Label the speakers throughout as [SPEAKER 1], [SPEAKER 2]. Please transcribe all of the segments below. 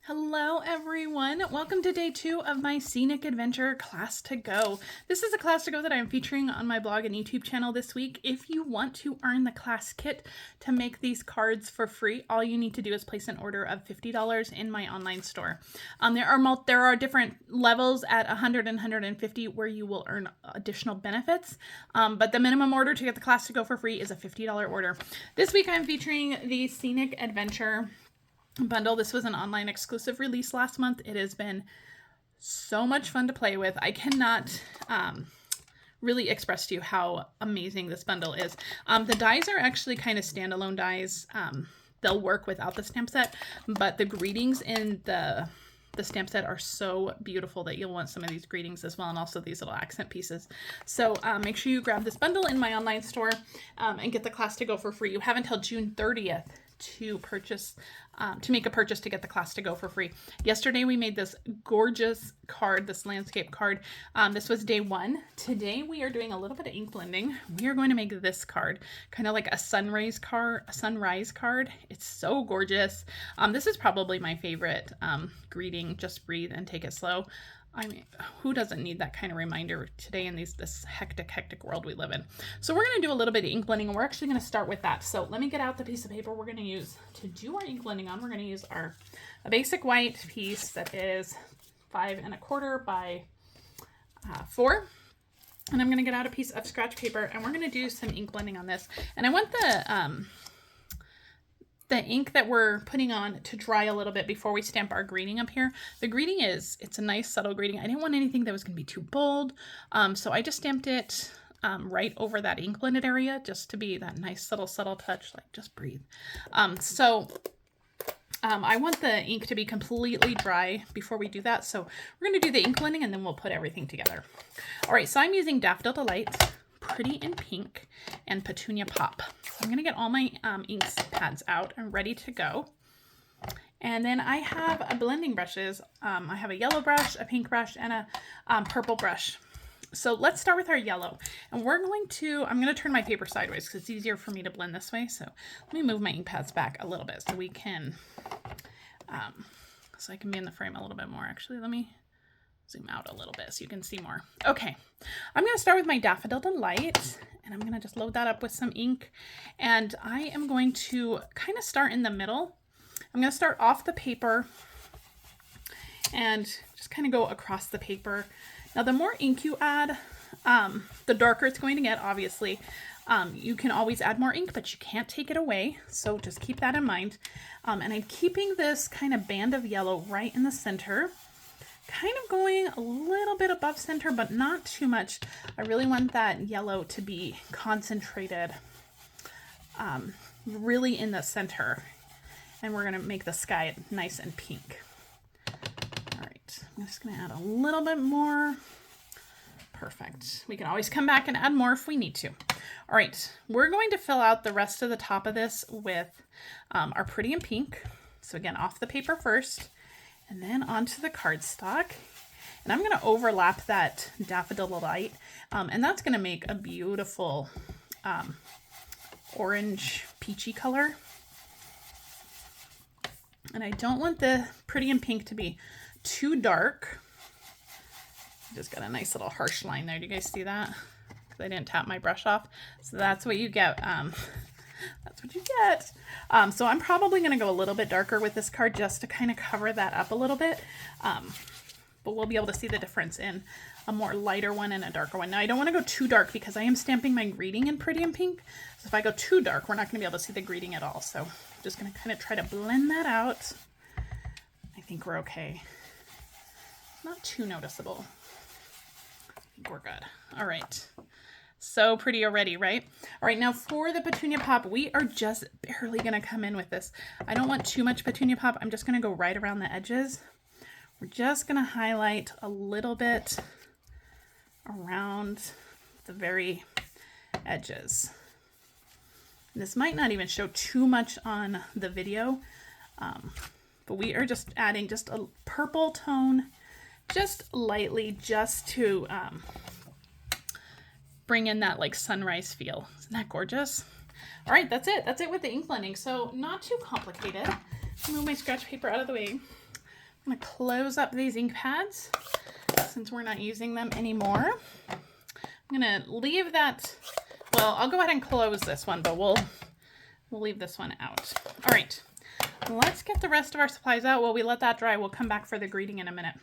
[SPEAKER 1] Hello everyone, welcome to day 2 of my Scenic Adventure Class to Go. This is a class to go that I'm featuring on my blog and YouTube channel this week. If you want to earn the class kit to make these cards for free, all you need to do is place an order of $50 in my online store. There are different levels at 100 and 150 where you will earn additional benefits, but the minimum order to get the class to go for free is a $50 order. This week I'm featuring the Scenic Adventure bundle. This was an online exclusive release last month. It has been so much fun to play with. I cannot really express to you how amazing this bundle is. The dies are actually kind of standalone dies. They'll work without the stamp set, but the greetings in the stamp set are so beautiful that you'll want some of these greetings as well, and also these little accent pieces. So make sure you grab this bundle in my online store and get the class to go for free. You have until June 30th to purchase, to make a purchase to get the class to go for free. Yesterday we made this gorgeous card, this landscape card. This was day 1. Today we are doing a little bit of ink blending. We are going to make this card, kind of like a sunrise card. It's so gorgeous. This is probably my favorite greeting, just breathe and take it slow. I mean, who doesn't need that kind of reminder today in this hectic world we live in? So we're going to do a little bit of ink blending, and we're actually going to start with that. So let me get out the piece of paper we're going to use to do our ink blending on. We're going to use a basic white piece that is 5 1/4 by 4. And I'm going to get out a piece of scratch paper, and we're going to do some ink blending on this. And I want the ink that we're putting on to dry a little bit before we stamp our greeting up here. The greeting it's a nice subtle greeting. I didn't want anything that was going to be too bold. So I just stamped it right over that ink blended area just to be that nice subtle touch, like just breathe. I want the ink to be completely dry before we do that. So we're going to do the ink blending and then we'll put everything together. All right, so I'm using Daffodil Delight, Pretty in Pink, and Petunia Pop. So I'm going to get all my ink pads out and ready to go. And then I have blending brushes. I have a yellow brush, a pink brush, and a purple brush. So let's start with our yellow. And I'm going to turn my paper sideways because it's easier for me to blend this way. So let me move my ink pads back a little bit so we can, so I can be in the frame a little bit more. Actually, let me zoom out a little bit so you can see more. Okay, I'm going to start with my Daffodil Delight, and I'm going to just load that up with some ink. And I am going to kind of start in the middle. I'm going to start off the paper and just kind of go across the paper. Now, the more ink you add, the darker it's going to get, obviously. You can always add more ink, but you can't take it away. So just keep that in mind. And I'm keeping this kind of band of yellow right in the center, kind of going a little bit above center, but not too much. I really want that yellow to be concentrated really in the center. And we're going to make the sky nice and pink. All right, I'm just going to add a little bit more. Perfect. We can always come back and add more if we need to. All right, we're going to fill out the rest of the top of this with our Pretty in Pink. So again, off the paper first, and then onto the cardstock. And I'm going to overlap that Daffodil Delight, and that's going to make a beautiful orange peachy color. And I don't want the Pretty in Pink to be too dark. Just got a nice little harsh line there. Do you guys see that? Because I didn't tap my brush off. So that's what you get. That's what you get. So I'm probably going to go a little bit darker with this card just to kind of cover that up a little bit. But we'll be able to see the difference in a more lighter one and a darker one. Now, I don't want to go too dark because I am stamping my greeting in Pretty in Pink. So if I go too dark, we're not going to be able to see the greeting at all. So I'm just going to kind of try to blend that out. I think we're okay. Not too noticeable. I think we're good. All right. So pretty already, right? All right, now for the Petunia Pop, we are just barely going to come in with this. I don't want too much Petunia Pop. I'm just going to go right around the edges. We're just going to highlight a little bit around the very edges. And this might not even show too much on the video, but we are just adding just a purple tone, just lightly, just to bring in that like sunrise feel. Isn't that gorgeous? All right, that's it. That's it with the ink blending. So not too complicated. Move my scratch paper out of the way. I'm going to close up these ink pads since we're not using them anymore. I'm going to leave that, well, I'll go ahead and close this one, but we'll leave this one out. All right, let's get the rest of our supplies out. While we let that dry, we'll come back for the greeting in a minute.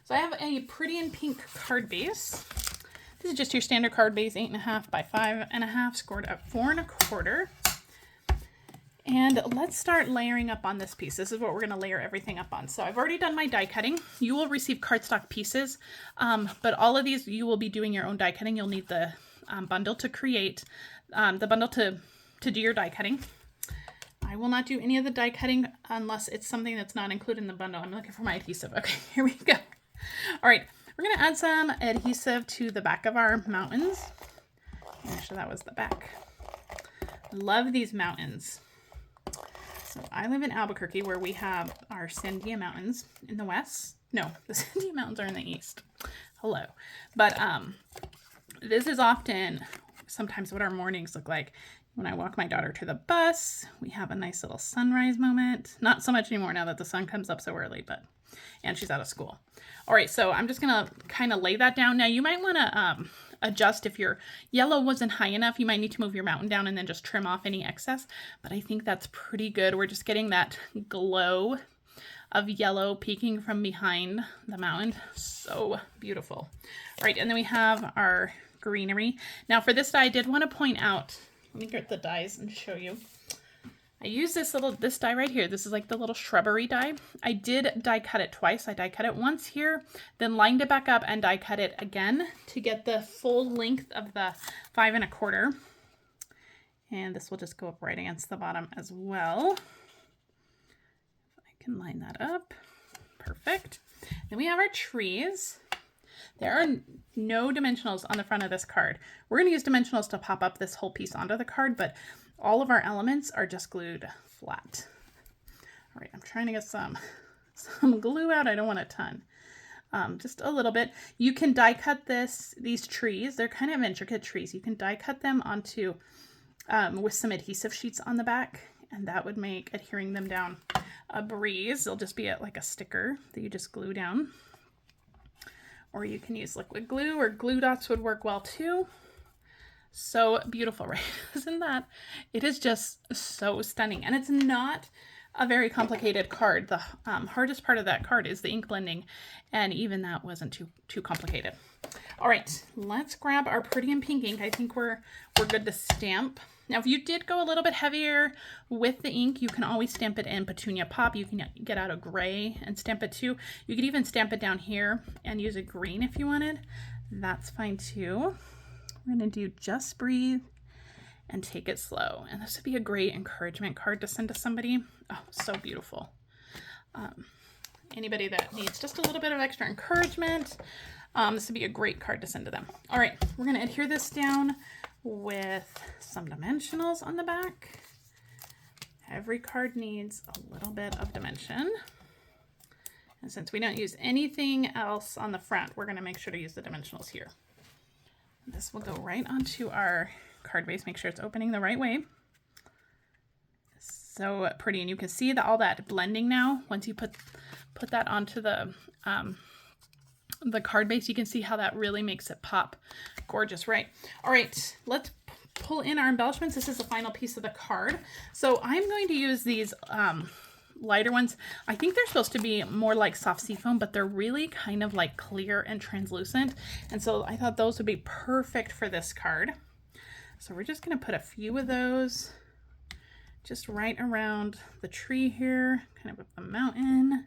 [SPEAKER 1] So I have a Pretty in Pink card base. This is just your standard card base, 8.5 by 5.5, scored at 4 1/4. And let's start layering up on this piece. This is what we're gonna layer everything up on. So I've already done my die cutting. You will receive cardstock pieces, but all of these, you will be doing your own die cutting. You'll need the bundle to create, the bundle to do your die cutting. I will not do any of the die cutting unless it's something that's not included in the bundle. I'm looking for my adhesive. Okay, here we go. All right, we're gonna add some adhesive to the back of our mountains. Make sure that was the back. Love these mountains. So I live in Albuquerque, where we have our Sandia Mountains in the west. No, the Sandia Mountains are in the east. Hello. But this is often sometimes what our mornings look like. When I walk my daughter to the bus, we have a nice little sunrise moment. Not so much anymore now that the sun comes up so early, and she's out of school. All right, so I'm just gonna kind of lay that down. Now you might wanna adjust if your yellow wasn't high enough. You might need to move your mountain down and then just trim off any excess, but I think that's pretty good. We're just getting that glow of yellow peeking from behind the mountain. So beautiful. All right, and then we have our greenery. Now for this die, I did want to point out, let me get the dies and show you. I use this die right here. This is like the little shrubbery die. I did die cut it twice. I die cut it once here, then lined it back up and die cut it again to get the full length of the 5 1/4. And this will just go up right against the bottom as well. I can line that up. Perfect. Then we have our trees. There are no dimensionals on the front of this card. We're going to use dimensionals to pop up this whole piece onto the card, but all of our elements are just glued flat. All right, I'm trying to get some glue out. I don't want a ton, just a little bit. You can die cut these trees. They're kind of intricate trees. You can die cut them onto with some adhesive sheets on the back, and that would make adhering them down a breeze. It'll just be like a sticker that you just glue down. Or you can use liquid glue, or glue dots would work well too. So beautiful, right? Isn't that? It is just so stunning. And it's not a very complicated card. The hardest part of that card is the ink blending. And even that wasn't too complicated. All right, let's grab our Pretty in Pink ink. I think we're good to stamp. Now, if you did go a little bit heavier with the ink, you can always stamp it in Petunia Pop. You can get out a gray and stamp it too. You could even stamp it down here and use a green if you wanted. That's fine too. We're gonna do Just Breathe and Take It Slow. And this would be a great encouragement card to send to somebody. Oh, so beautiful. Anybody that needs just a little bit of extra encouragement, this would be a great card to send to them. All right, we're gonna adhere this down with some dimensionals on the back. Every card needs a little bit of dimension. And since we don't use anything else on the front, we're going to make sure to use the dimensionals here. This will go right onto our card base. Make sure it's opening the right way. So pretty, and you can see all that blending now. Once you put that onto the card base, you can see how that really makes it pop. Gorgeous, right? All right, let's pull in our embellishments. This is the final piece of the card. So I'm going to use these lighter ones. I think they're supposed to be more like soft seafoam, but they're really kind of like clear and translucent. And so I thought those would be perfect for this card. So we're just going to put a few of those just right around the tree here, kind of up the mountain.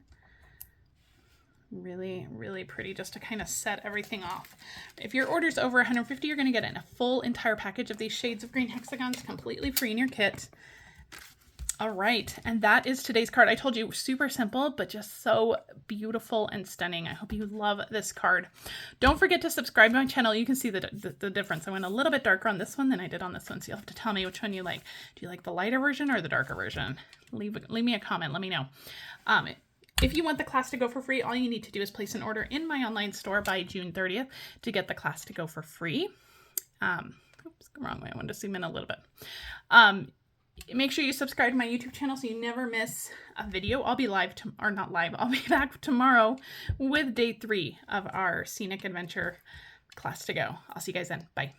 [SPEAKER 1] Really, really pretty, just to kind of set everything off. If your order's over 150, you're going to get a full entire package of these shades of green hexagons completely free in your kit. All right, and that is today's card. I told you, super simple, but just so beautiful and stunning. I hope you love this card. Don't forget to subscribe to my channel. You can see the difference. I went a little bit darker on this one than I did on this one, so you'll have to tell me which one you like. Do you like the lighter version or the darker version? Leave me a comment. Let me know. If you want the class to go for free, all you need to do is place an order in my online store by June 30th to get the class to go for free. Oops, wrong way. I wanted to zoom in a little bit. Make sure you subscribe to my YouTube channel so you never miss a video. I'll be live, or not live, I'll be back tomorrow with day 3 of our Scenic Adventure class to go. I'll see you guys then. Bye.